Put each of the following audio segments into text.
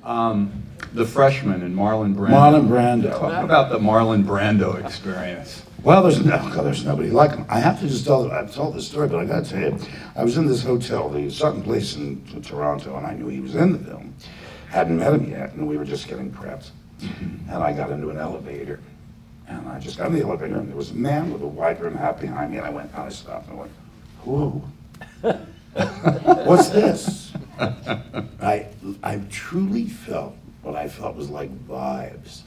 The Freshman and Marlon Brando. Marlon Brando. Talk about the Marlon Brando experience. Well, there's nobody like him. I have to just I've told this story, but I gotta tell you, I was in this hotel, the Sutton Place in Toronto, and I knew he was in the film. Hadn't met him yet, and we were just getting prepped. And I got into an elevator, and I just got in the elevator, and there was a man with a white rim hat behind me, and I stopped, and I went, whoa, what's this? I truly felt what I felt was like vibes.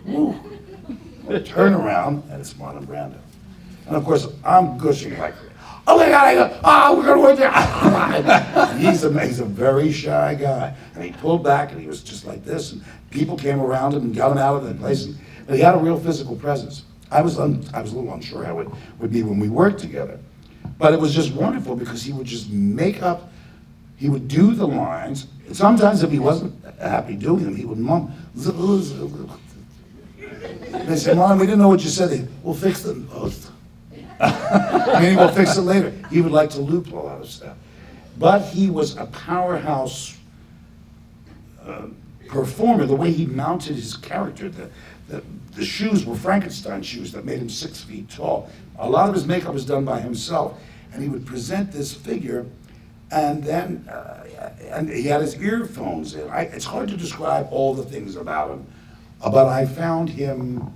Woo. I turn around, and it's Marlon Brando. And of course, I'm gushing like, oh my God, we're gonna work there. He's a very shy guy. And he pulled back, and he was just like this, and people came around him and got him out of the place. But he had a real physical presence. I was a little unsure how it would be when we worked together. But it was just wonderful because he would just make up, he would do the lines. And sometimes if he wasn't happy doing them, he would mum. They said, Marlon, we didn't know what you said. We'll fix them both. Maybe we'll fix it later. He would like to loop a lot of stuff. But he was a powerhouse performer. The way he mounted his character, the shoes were Frankenstein shoes that made him 6 feet tall. A lot of his makeup was done by himself. And he would present this figure, and then and he had his earphones in. It's hard to describe all the things about him. But I found him,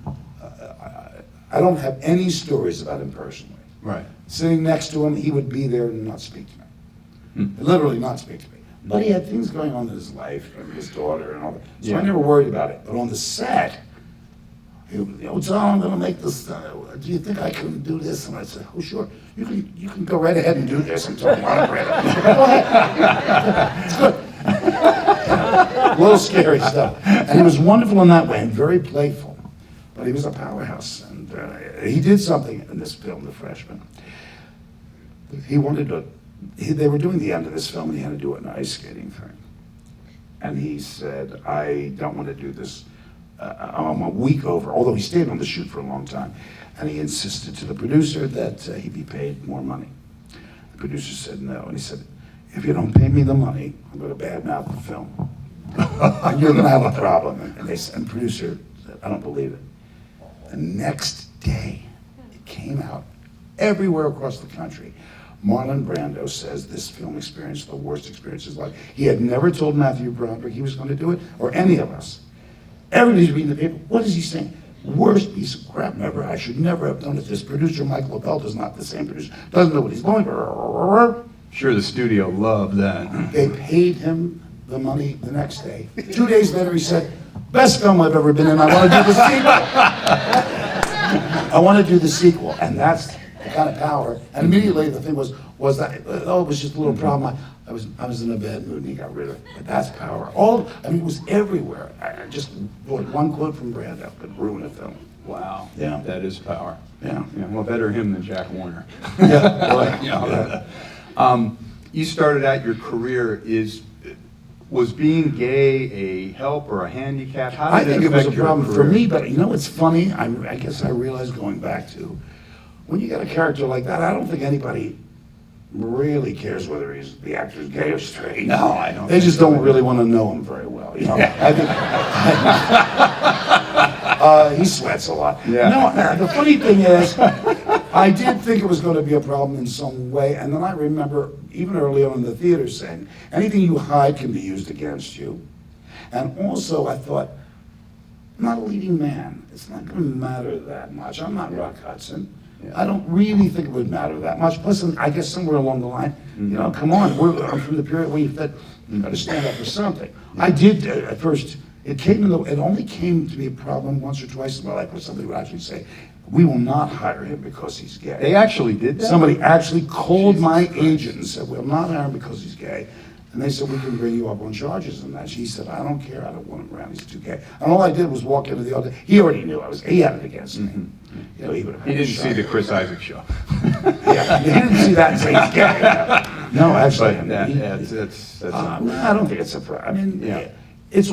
I don't have any stories about him personally. Right. Sitting next to him, he would be there and not speak to me. Literally not speak to me. But he had things going on in his life, and his daughter and all that. So I never worried about it. But on the set, he would, John, I'm gonna make this, do you think I can do this? And I said, oh sure, you can go right ahead and do this. I'm talking about it. Go ahead. It's good. A little scary stuff. And he was wonderful in that way and very playful. But he was a powerhouse. And he did something in this film, The Freshman. He wanted to, they were doing the end of this film and he had to do an ice skating thing. And he said, I don't want to do this. I'm a week over, although he stayed on the shoot for a long time. And he insisted to the producer that he be paid more money. The producer said no. And he said, if you don't pay me the money, I'm going to badmouth the film. And you're going to have a problem. And the producer said, I don't believe it. The next day, it came out everywhere across the country. Marlon Brando says this film experienced the worst experience of his life. He had never told Matthew Broderick he was going to do it, or any of us. Everybody's reading the paper. What is he saying? Worst piece of crap ever. I should never have done it. This producer, Mike LaBelle, is not the same producer. Doesn't know what he's going for. Sure, the studio loved that. They paid him the money the next day. 2 days later, he said, best film I've ever been in. I want to do the sequel. I want to do the sequel. And that's the kind of power. And immediately the thing was that, it was just a little problem. I was in a bad mood and he got rid of it. But that's power. It was everywhere. I just brought one quote from Brando could ruin a film. Wow. Yeah. That is power. Yeah. Well, better him than Jack Warner. Yeah. You started out your career was being gay a help or a handicap? How did I think it was a affect your problem for career? me, but it's funny. I guess I realized going back to when you got a character like that, I don't think anybody really cares whether the actor's gay or straight. No, I don't. They just don't really want to know him very well. I think he sweats a lot. Yeah. No, the funny thing is, I did think it was going to be a problem in some way, and then I remember even early on in the theater saying, anything you hide can be used against you. And also I thought, I'm not a leading man. It's not going to matter that much. I'm not Rock Hudson. Yeah. I don't really think it would matter that much. Plus, I guess somewhere along the line, come on, I'm through the period where you got to stand up for something. I did at first. It only came to be a problem once or twice in my life where somebody would actually say, we will not hire him because he's gay. They actually did that? Somebody actually called my agent and said, we'll not hire him because he's gay. And they said, we can bring you up on charges and that. She said, I don't care, I don't want him around, he's too gay. And all I did was walk into the audition. He already knew he had it against me. He would have had He didn't see the Chris Isaac show. Yeah, he didn't see that and say he's gay. No, actually. That's I don't think it's a problem. It's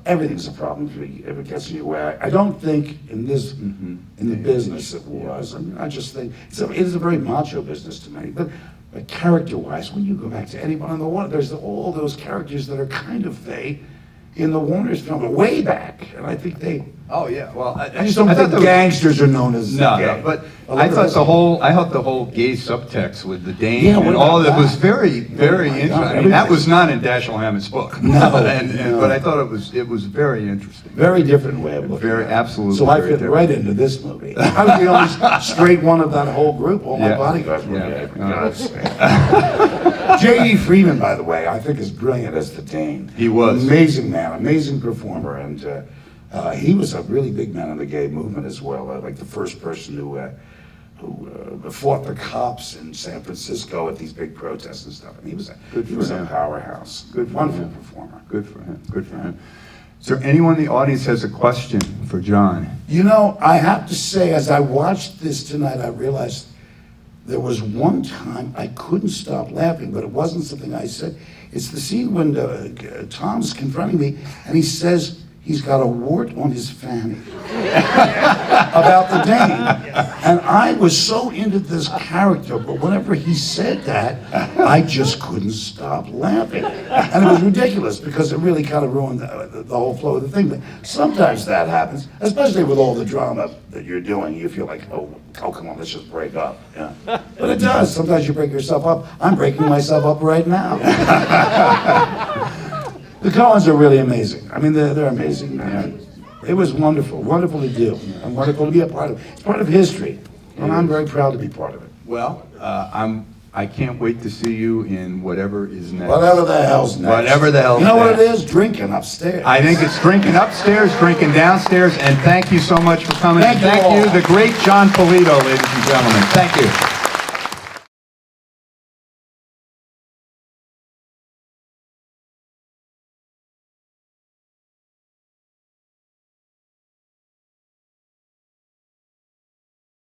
everything's a problem if it gets in your way. I don't think in the business it was. I just think it is a very macho business to me. But character-wise, when you go back to anyone on the water, there's all those characters that are kind of fey, in the Warner's film way back, and I think they. Oh, yeah, well, I just don't think gangsters are known as No, gay. no, but I thought the whole gay subtext with the Dane Yeah, and what all about that was that? very, very my interesting. God, I mean, that everything. was not in Dashiell Hammett's book. No, no. But I thought it was very interesting. Very different way of looking Very, at it. absolutely So I very fit different. right into this movie. I was the only straight one of that whole group. All my Yeah. bodyguards were Yeah. gay, for God's sake. J.D. Freeman, by the way, I think is brilliant as the Dane. He was. Amazing man, amazing performer, and he was a really big man in the gay movement as well. Like the first person who fought the cops in San Francisco at these big protests and stuff. And he was a powerhouse. Good for Wonderful him. performer. Good for him, good for him. Is there anyone in the audience has a question for Jon? You know, I have to say, as I watched this tonight, I realized there was one time I couldn't stop laughing, but it wasn't something I said. It's the scene when Tom's confronting me, and he says he's got a wart on his fanny about the Dane. And I was so into this character, but whenever he said that, I just couldn't stop laughing. And it was ridiculous because it really kind of ruined the whole flow of the thing. But sometimes that happens, especially with all the drama that you're doing. You feel like, oh, come on, let's just break up. Yeah. But it does. Sometimes you break yourself up. I'm breaking myself up right now. The Coens are really amazing. I mean, they're amazing, man. It was wonderful, wonderful to do, and wonderful to be a part of. It's part of history, and I'm very proud to be part of it. Well, I can't wait to see you in whatever is next. Whatever the hell's next. Whatever the hell's You know what next. it is? Drinking upstairs. I think it's drinking upstairs, drinking downstairs, and thank you so much for coming. Thank you all. The great Jon Polito, ladies and gentlemen. Thank you.